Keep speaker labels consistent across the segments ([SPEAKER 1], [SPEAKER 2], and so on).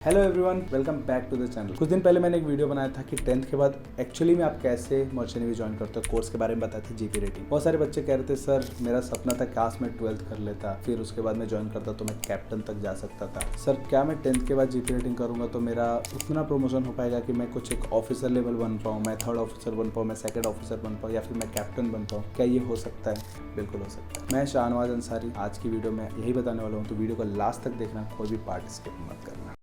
[SPEAKER 1] Hello everyone, welcome back to the channel. कुछ दिन पहले मैंने एक वीडियो बनाया था कि 10th के बाद एक्चुअली में आप कैसे मर्चेंट नेवी ज्वाइन करते हो, कोर्स के बारे में बताते जीपी रेटिंग। बहुत सारे बच्चे कह रहे थे सर मेरा सपना था काश मैं 12th कर लेता, फिर उसके बाद मैं ज्वाइन करता तो मैं कैप्टन तक जा सकता था। सर क्या मैं 10th के बाद जीपी रेटिंग करूंगा तो मेरा उतना प्रमोशन हो पाएगा कि मैं कुछ एक ऑफिसर लेवल बन पाऊँ, मैं 3rd ऑफिसर बन पाऊँ, मैं 2nd ऑफिसर बन पाऊँ, या फिर मैं कैप्टन बन पाऊँ? क्या ये हो सकता है? बिल्कुल हो सकता है। मैं शाहनवाज अंसारी आज की वीडियो में यही बताने वाला हूँ, तो वीडियो को लास्ट तक देखना, कोई भी पार्ट स्किप मत करना।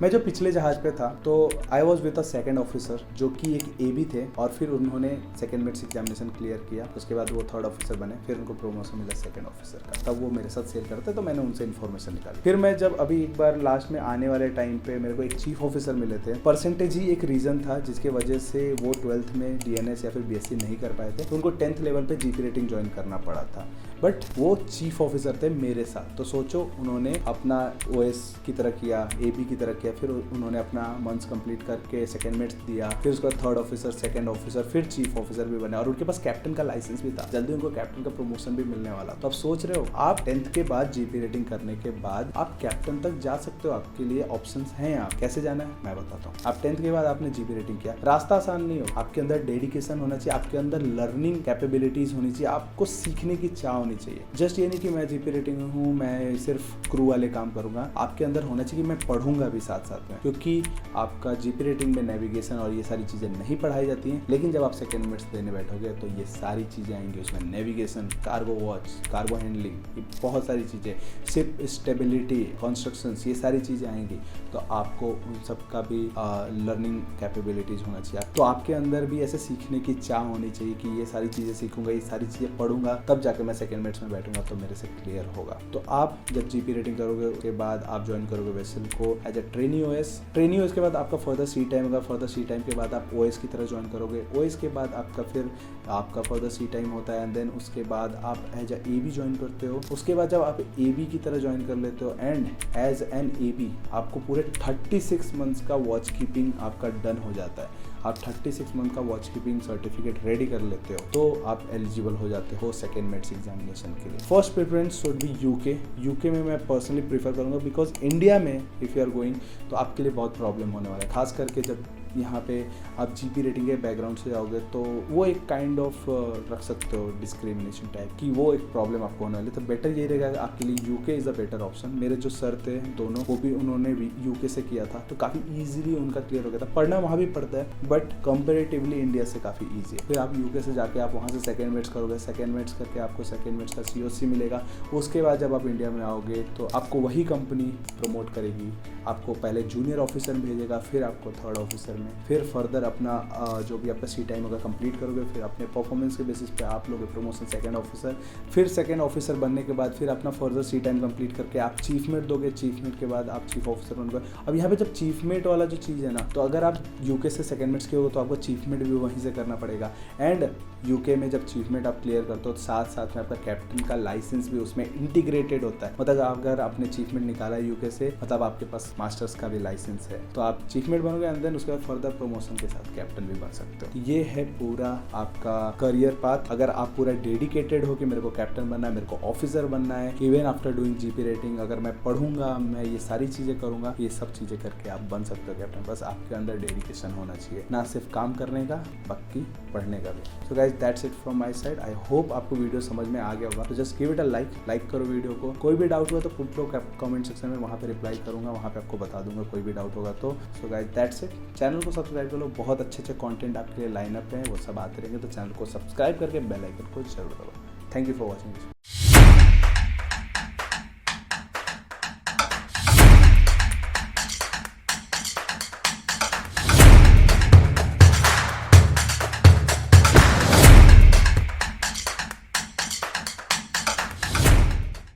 [SPEAKER 1] मैं जो पिछले जहाज पे था तो I was with a 2nd officer जो कि एक एबी थे, और फिर उन्होंने सेकंड मेट्स एग्जामिनेशन क्लियर किया। उसके बाद वो 3rd ऑफिसर बने, फिर उनको प्रमोशन मिला 2nd ऑफिसर का। तब वो मेरे साथ शेयर करते तो मैंने उनसे इन्फॉर्मेशन निकाली। फिर मैं जब अभी एक बार लास्ट में आने वाले टाइम पे मेरे को एक चीफ ऑफिसर मिले थे। परसेंटेज ही एक रीजन था जिसके वजह से वो 12th में डीएनएस या फिर बीएससी नहीं कर पाए थे, तो उनको 10th लेवल पे जीपी रेटिंग ज्वाइन करना पड़ा था। बट वो चीफ ऑफिसर थे मेरे साथ, तो सोचो उन्होंने अपना ओएस की तरह किया, एबी की तरह किया, फिर उन्होंने अपना मंथ्स कंप्लीट करके सेकंड मेट्स दिया, फिर उसका 3rd ऑफिसर, 2nd ऑफिसर, फिर चीफ ऑफिसर भी बने, और उनके पास कैप्टन का लाइसेंस भी था। जल्दी उनको कैप्टन का प्रमोशन भी मिलने वाला। तो आप सोच रहे हो आप 10th के बाद जीपी रेटिंग करने के बाद आप कैप्टन तक जा सकते हो। आपके लिए ऑप्शंस हैं। आप कैसे जाना है मैं बताता हूँ। आप 10th के बाद आपने जीपी रेटिंग किया, रास्ता आसान नहीं हो। आपके अंदर डेडिकेशन होना चाहिए, आपके अंदर लर्निंग कैपेबिलिटीज होनी चाहिए, आपको सीखने की चाह होनी चाहिए। जस्ट ये नहीं कि मैं जीपी रेटिंग हूँ, मैं सिर्फ क्रू वाले काम करूंगा। आपके अंदर होना चाहिए कि मैं पढ़ूंगा भी साथ साथ में, क्योंकि आपका जीपी रेटिंग में नेविगेशन और ये सारी चीजें नहीं पढ़ाई जाती हैं। लेकिन जब आप सेकंड मेट्स देने बैठोगे तो ये सारी चीजें आएंगी उसमें। Navigation, cargo watch, cargo handling, ये बहुत सारी चीजें, शिप स्टेबिलिटी, कंस्ट्रक्शंस, ये सारी चीजें आएंगी। तो आपको उन सब का भी लर्निंग कैपेबिलिटीज होना चाहिए। तो आपके अंदर भी ऐसे सीखने की चाह होनी चाहिए कि ये सारी चीजें सीखूंगा, ये सारी चीजें पढ़ूंगा, तब जाके मैं सेकंड मेट्स में बैठूंगा तो मेरे से क्लियर होगा। तो आप जब जीपी रेटिंग करोगे उसके बाद आप ज्वाइन करोगे वेसल को as a trainee OS. Trainee OS के बाद आपका फर्दर सी टाइम होगा। फर्दर सी टाइम के बाद आप ओएस की तरह ज्वाइन करोगे। ओएस के बाद आपका फर्दर सी टाइम होता है, एंड देन उसके बाद आप एज अ एबी ज्वाइन करते हो। उसके बाद जब आप एबी की तरह ज्वाइन कर लेते हो एंड एज एन एबी आपको पूरे 36 मंथ्स का वॉच कीपिंग आपका डन हो जाता है। आप 36 मंथ का वॉच कीपिंग सर्टिफिकेट रेडी कर लेते हो तो आप एलिजिबल हो जाते हो सेकंड मेट्स एग्जामिनेशन के लिए। First preference should be UK. UK में मैं पर्सनली प्रीफर करूंगा, बिकॉज इंडिया में इफ़ यू आर गोइंग तो आपके लिए बहुत प्रॉब्लम होने वाला है। खास करके जब यहाँ पे आप जीपी रेटिंग के बैकग्राउंड से जाओगे तो वो एक काइंड ऑफ रख सकते हो डिस्क्रिमिनेशन टाइप की, वो एक प्रॉब्लम आपको होने वाली है। तो बेटर ये रहेगा आपके लिए UK is a better option. मेरे जो सर थे दोनों, वो भी उन्होंने यूके से किया था, तो काफ़ी ईजिली उनका क्लियर हो गया था। पढ़ना वहाँ भी पड़ता है बट कंपेरेटिवली इंडिया से काफ़ी ईजी है। फिर आप यूके से जाके आप वहाँ से सेकंड मेट्स करोगे, सेकंड मेट्स करके आपको सेकंड मेट्स का सीओसी मिलेगा। उसके बाद जब आप इंडिया में आओगे तो आपको वही कंपनी प्रमोट करेगी। आपको पहले जूनियर ऑफिसर में भेजेगा, फिर आपको 3rd ऑफिसर में, फिर फर्दर अपना जो भी आपका सी टाइम होगा कंप्लीट करोगे, फिर अपने परफॉर्मेंस के बेसिस पे आप लोगे प्रमोशन 2nd ऑफिसर। फिर 2nd ऑफिसर बनने के बाद फिर अपना फर्दर सी टाइम कंप्लीट करके आप चीफ मेट दोगे। चीफ मेट के बाद आप चीफ ऑफिसर बनोगे। अब यहाँ पे जब चीफ मेट वाला जो चीज़ है ना, तो अगर आप यूके से सेकंड मेट्स के हो तो आपको चीफ मेट भी वहीं से करना पड़ेगा। एंड यूके में जब चीफ मेट आप क्लियर करते हो तो साथ साथ में आपका कैप्टन का लाइसेंस भी उसमें इंटीग्रेटेड होता है। मतलब अगर आपने चीफ मेट निकाला है यूके से, मतलब आपके पास मास्टर्स का भी लाइसेंस है, तो आप चीफ मेट बनोगे एंड देन उसके बाद फर्दर प्रमोशन के साथ कैप्टन भी बन सकते हो। ये है पूरा आपका करियर पाथ। अगर आप पूरा डेडिकेटेड हो कि मेरे को कैप्टन बनना है, मेरे को ऑफिसर बनना है, even after doing GP rating, अगर मैं पढ़ूंगा, मैं ये सारी चीजें करूंगा, ये सब चीजें करके आप बन सकते हो कैप्टन। बस आपके अंदर डेडिकेशन होना चाहिए, ना सिर्फ काम करने का बाकी पढ़ने का भी। So guys that's it from my side. I hope आपको वीडियो समझ में आ गया होगा। तो just give it a like करो वीडियो को। कोई भी डाउट हुआ तो पुट लो कमेंट सेक्शन में, वहाँ पे रिप्लाई करूंगा, वहाँ पे आपको बता दूंगा कोई भी डाउट होगा तो। So guys that's it. Channel को सब्सक्राइब कर लो, बहुत अच्छे कंटेंट आपके लिए लाइनअप है, वो सब आते रहेंगे। तो चैनल को सब्सक्राइब करके बेल आइकन को जरूर दबाओ। Thank you for watching this.